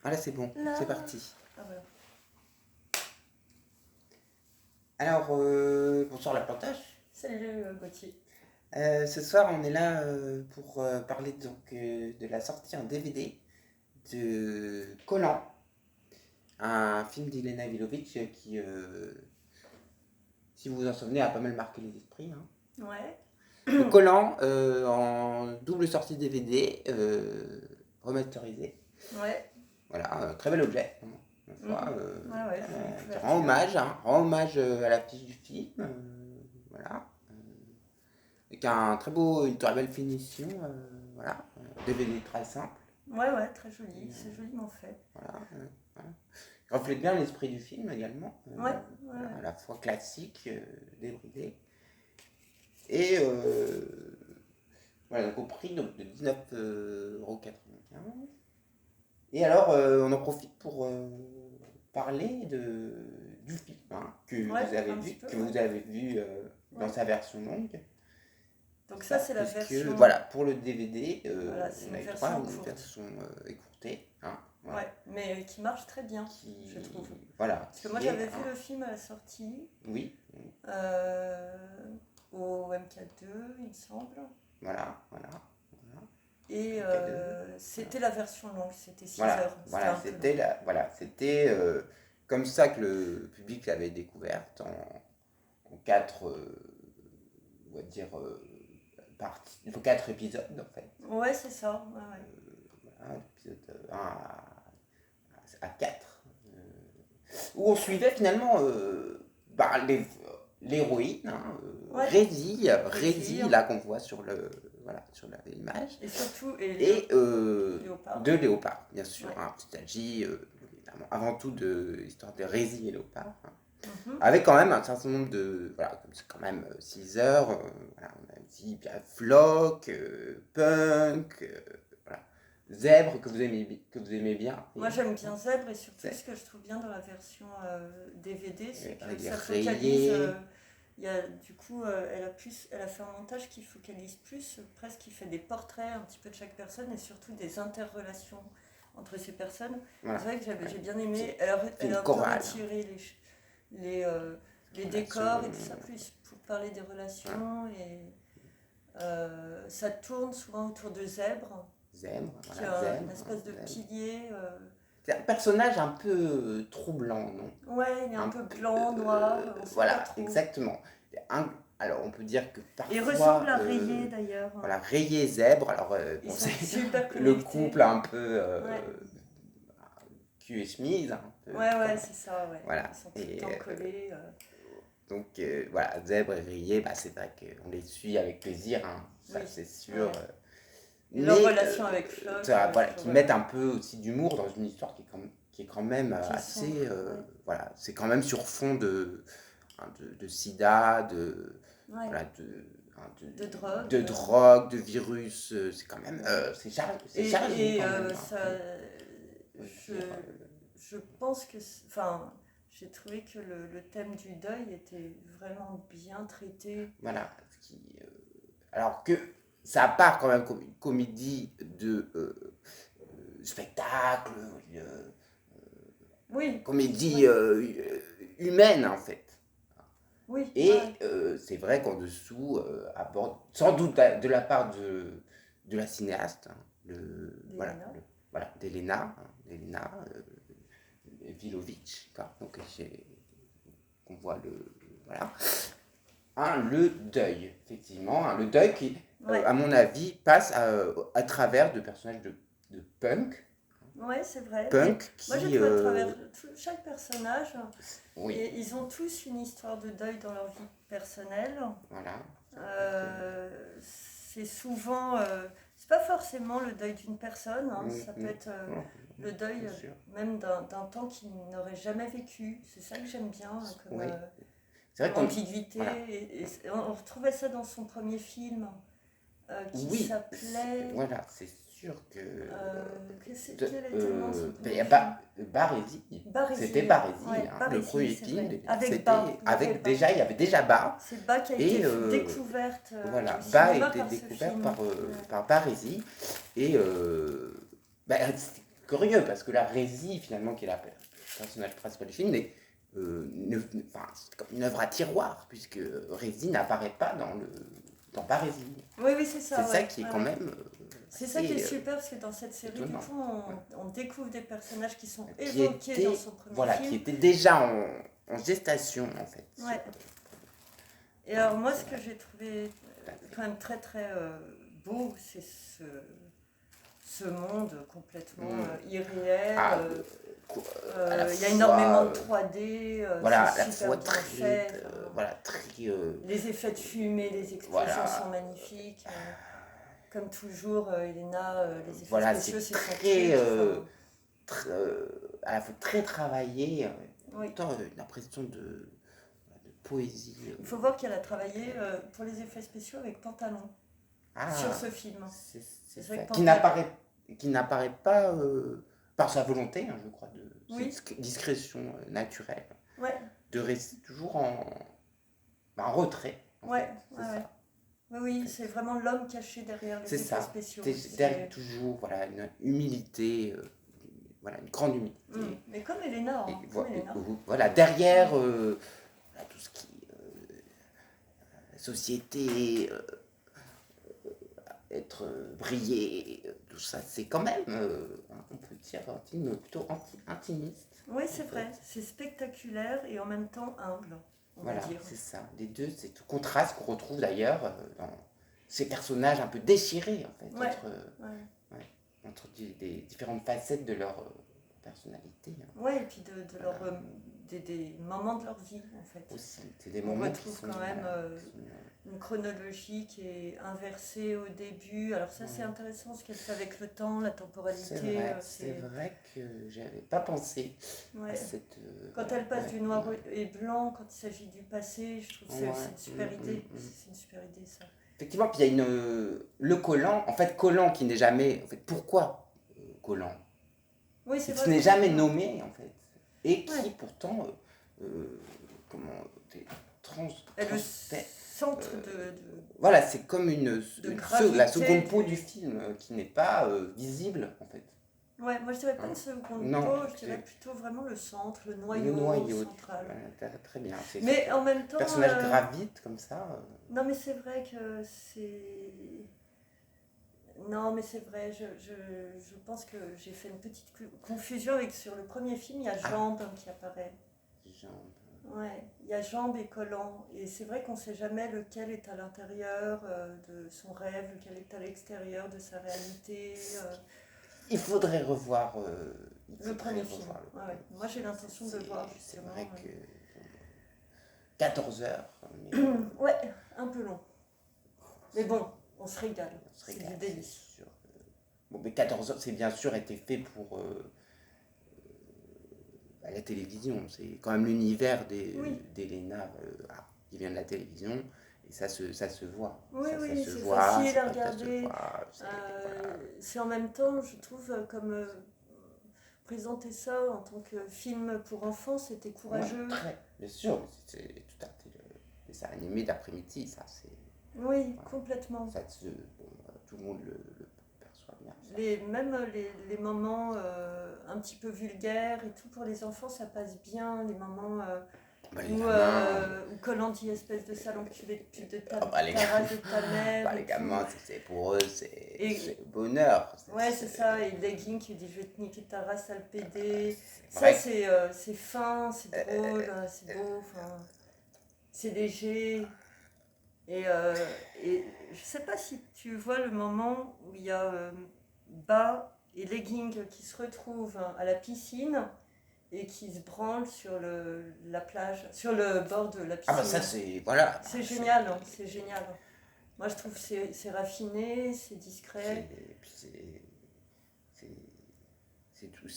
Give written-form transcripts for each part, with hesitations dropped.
Ah là c'est bon, Là. c'est parti. Ah voilà. Alors, bonsoir la plantage. Salut Gauthier. Ce soir on est là pour parler donc de la sortie en DVD de Collant, un film d'Ilena Ivilovic qui, si vous vous en souvenez, a pas mal marqué les esprits. Hein. Ouais. Donc Collant en double sortie DVD, remasterisé. Ouais. Voilà, très bel objet. Ouais, ouais, jolie Qui rend couverture. hommage à l'affiche du film. Voilà. Avec une très belle finition. Voilà. DVD très simple. Ouais, ouais, très joli. C'est joliment fait. Voilà. Voilà. Il reflète bien l'esprit du film également. Ouais, ouais, Voilà, ouais. à la fois classique, débridé. Et voilà, donc au prix donc, de 19,95 €. Et alors, on en profite pour parler du film hein, Ouais, un petit peu, que ouais. vous avez vu dans Ouais. sa version longue. Donc ça, c'est la Puisque, version. voilà, pour le DVD, Voilà, c'est on une a eu droit à version une courte. version écourtée. Hein, voilà, Ouais, mais qui marche très bien, qui, je trouve. voilà, Parce que moi, j'avais vu le film à la sortie oui, euh, au MK2, il me semble. voilà, voilà. Et MK2, c'était la version longue, c'était 6 voilà, heures. C'était voilà, un peu long. c'était comme ça que le public l'avait découverte en quatre, on va dire, parties, il faut 4 épisodes en fait. Ouais, c'est ça. Ouais, ouais. Voilà, l'épisode 1 à 4. Où on suivait finalement l'héroïne, hein, Ouais. Rézi, Rézi, là qu'on voit sur l'image, Et surtout, et Léopard. de Léopard, bien sûr. Ouais. Hein, il s'agit évidemment avant tout de l'histoire de Rézi et Léopard. Hein, Mhm. avec quand même un certain nombre de. Voilà, comme c'est quand même 6 heures, voilà, on a dit bien Flock, Punk, voilà. Zèbre que vous aimez bien. Moi, j'aime bien Zèbre, et surtout, C'est- ce que je trouve bien dans la version DVD, c'est avec que des ça rayés. focalise. Du coup, elle a fait un montage qui focalise plus, presque qui fait des portraits un petit peu de chaque personne et surtout des interrelations entre ces personnes. Voilà. C'est vrai que j'ai Ouais. bien aimé. C'est Elle une a un peu chorale. retiré les Relations, décors et tout ça, plus pour parler des relations. Et ça tourne souvent autour de Zèbre, Zèbre, qui voilà, a Zèbre, une espèce de Zèbre. pilier. C'est un personnage un peu troublant, non? Ouais, il est un peu blanc, noir, on sait voilà, pas trop. exactement. Alors on peut dire que parfois. Il ressemble à Rayé d'ailleurs. Voilà, Rayé Zèbre, alors Ils bon, sont c'est super le connectés. couple un peu Ouais. cul et chemise. Un peu, Ouais, enfin, c'est ça, ouais. voilà. Ils sont tout le temps collés. Donc voilà, Zèbre et Rayé, bah, c'est vrai qu'on les suit avec plaisir, hein, ça Oui. c'est sûr. Ouais. Et leur relation avec Flock. Qui mettent un peu aussi d'humour dans une histoire qui est quand même Qui assez. sombre, ouais. Voilà, c'est quand même sur fond de sida, Ouais. De drogue. de drogue, de virus. C'est quand même. C'est chargé Et quand même. je pense que. Enfin, j'ai trouvé que le thème du deuil était vraiment bien traité. Voilà. Alors que ça part quand même comme une comédie de spectacle, Oui. comédie humaine en fait. Oui. Et Ouais. c'est vrai qu'en dessous aborde, sans doute de la part de la cinéaste, hein, d'Elena Vilovic, donc qu'on voit voilà. Le deuil, effectivement, le deuil qui, à mon avis, passe à travers de personnages de punk. Ouais, c'est vrai. Punk qui. Moi, j'ai trouvé à travers chaque personnage, oui. et ils ont tous une histoire de deuil dans leur vie personnelle. Voilà. C'est souvent. C'est pas forcément le deuil d'une personne, hein, ça peut être le deuil même d'un temps qu'ils n'auraient jamais vécu. C'est ça que j'aime bien, comme ambiguïté. Voilà. Et on retrouvait ça dans son premier film qui s'appelait. Voilà, c'est sûr que. Quel était le nom de son premier film Barésie. C'était Barésie, ouais, hein, le premier film. Il y avait déjà Ba. C'est Ba qui a été découverte. Voilà, Ba a été découvert par Barésie. Et curieux, parce que là, Rézi, finalement, qui est le personnage principal du film, c'est comme une œuvre à tiroir, puisque Rézi n'apparaît pas dans Barésie. Oui, c'est ça. C'est ça qui est quand même... c'est ça qui est super, parce que dans cette série, du coup, on découvre des personnages qui sont qui évoqués dans son premier film. Qui étaient déjà en gestation, en fait. Ouais. Et alors, moi, ce que j'ai trouvé quand même très, très beau, c'est ce monde complètement irréel. Il y a énormément de 3D, c'est super bien fait. Les effets de fumée, les explosions sont magnifiques. Comme toujours, Elena, les effets spéciaux, c'est à la fois très travaillé, en même temps une impression de poésie. Il faut voir qu'elle a travaillé pour les effets spéciaux avec Pantalon sur ce film. C'est ça. Qui n'apparaît pas par sa volonté, je crois, de discrétion naturelle. De rester toujours en retrait. Oui, c'est vraiment l'homme caché derrière les effets spéciaux. Derrière toujours une humilité, une grande humilité. Mais comme Elena. Derrière tout ce qui société, être brillé, tout ça, c'est quand même, on peut dire, un film plutôt intimiste. Oui, c'est vrai, c'est spectaculaire et en même temps humble. On va dire. C'est ça. Les deux, c'est tout contraste qu'on retrouve d'ailleurs dans ces personnages un peu déchirés, en fait, entre des différentes facettes de leur personnalité. Et puis de leur, des moments de leur vie, en fait. Aussi, c'est des moments on retrouve quand même une chronologie qui est inversée au début. Alors ça, c'est intéressant, ce qu'elle fait avec le temps, la temporalité. C'est vrai que j'avais pas pensé à cette... quand elle passe du noir et blanc, quand il s'agit du passé, je trouve que c'est une super idée. C'est une super idée, ça. Effectivement, puis il y a le Collant. En fait, Collant qui n'est jamais... En fait, pourquoi Collant? C'est qui n'est jamais nommé, en fait. Et qui, pourtant... le centre voilà, c'est comme la seconde peau du film qui n'est pas visible, en fait. Moi je dirais pas une seconde peau, je dirais plutôt vraiment le centre, le noyau central. Très bien. Mais en même temps... Le personnage gravite comme ça. Non, mais c'est vrai que c'est... Non, mais c'est vrai, je pense que j'ai fait une petite confusion sur le premier film, il y a Jambe qui apparaît. Il y a Jambe et Collant. Et c'est vrai qu'on ne sait jamais lequel est à l'intérieur de son rêve, lequel est à l'extérieur de sa réalité. Il faudrait revoir le premier film. Moi, j'ai l'intention de le voir. C'est vrai que 14 heures. Mais... un peu long. Mais bon, on se régale. C'est du délice. Mais 14 heures, c'est bien sûr été fait pour... à la télévision, c'est quand même l'univers d'Elena qui vient de la télévision, et ça se voit. C'est facile à regarder. C'est en même temps, je trouve, comme présenter ça en tant que film pour enfants, c'était courageux. Bien sûr, c'est tout à fait le dessin animé d'après-midi, ça c'est... Oui, complètement. Ça, tout le monde le perçoit bien. Même les moments un petit peu vulgaires et tout, pour les enfants, ça passe bien. Les moments où Collant dit espèce de sale enculé de ta race de ta mère. Les gamins, pour eux, c'est bonheur. C'est ça. Et Legging qui dit je vais te niquer ta race, sale pédé. Ça, c'est fin, c'est drôle, c'est beau, c'est léger. Et je sais pas si tu vois le moment où il y a Ba et Legging qui se retrouvent à la piscine et qui se branlent sur la plage, sur le bord de la piscine. Ça c'est... Voilà. C'est génial, c'est génial. Moi je trouve que c'est raffiné, c'est discret. C'est tout,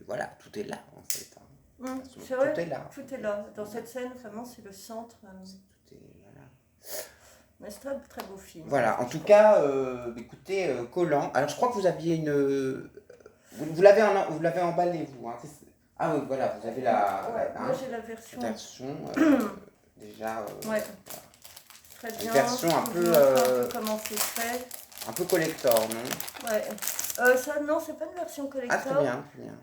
voilà, tout est là en fait. C'est vrai, tout est là. Dans cette scène, vraiment, c'est le centre. Tout est, voilà. Mais c'est un très beau film. Voilà, en tout cas, écoutez, Collant. Alors je crois que vous aviez une... Vous l'avez emballé, vous. Oui, voilà, vous avez moi j'ai la version. Déjà... très bien. Une version un peu comment c'est fait. Un peu collector, non? Ouais. Ça, non, c'est pas une version collector. Ah, très bien, très bien.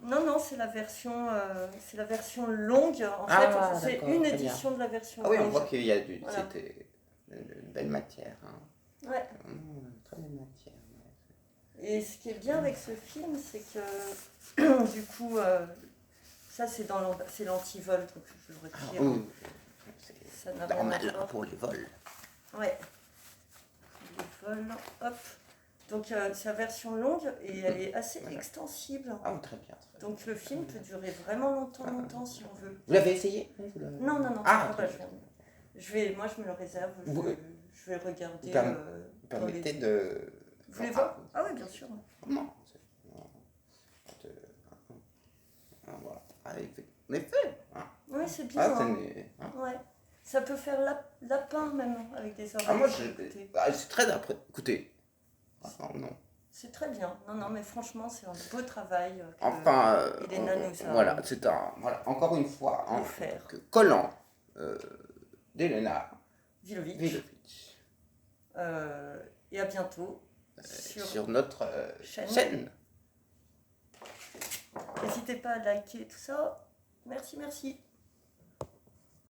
Non, c'est la version longue. En fait, c'est une édition de la version longue. Ah oui, on voit qu'il y a c'était une belle matière. Hein. Ouais. Très belle matière. Et ce qui est bien avec ce film, c'est que du coup, ça c'est l'anti-vol, donc je le retire. Ah, oui. Ça n'a normal rien à voir. pour les vols. Ouais. Les vols, hop. Donc c'est la version longue et elle est assez extensible. Ah, très bien. Donc le film peut durer vraiment longtemps si on veut. Vous l'avez essayé? Non. Ah, moi je me le réserve. Je vais regarder. Vous permettez de. Vous voulez voir? Ah oui, bien sûr. Non. Voilà. En effet. Hein. Oui, c'est bien. Ouais. Ça peut faire lapin même avec des oreilles. Ah, moi, c'est très après. Écoutez. Non. C'est très bien. Non, mais franchement, c'est un beau travail. Enfin, Elena nous a voilà, c'est encore une fois, collant d'Elena Vilovic. Et à bientôt sur notre chaîne. N'hésitez pas à liker tout ça. Merci.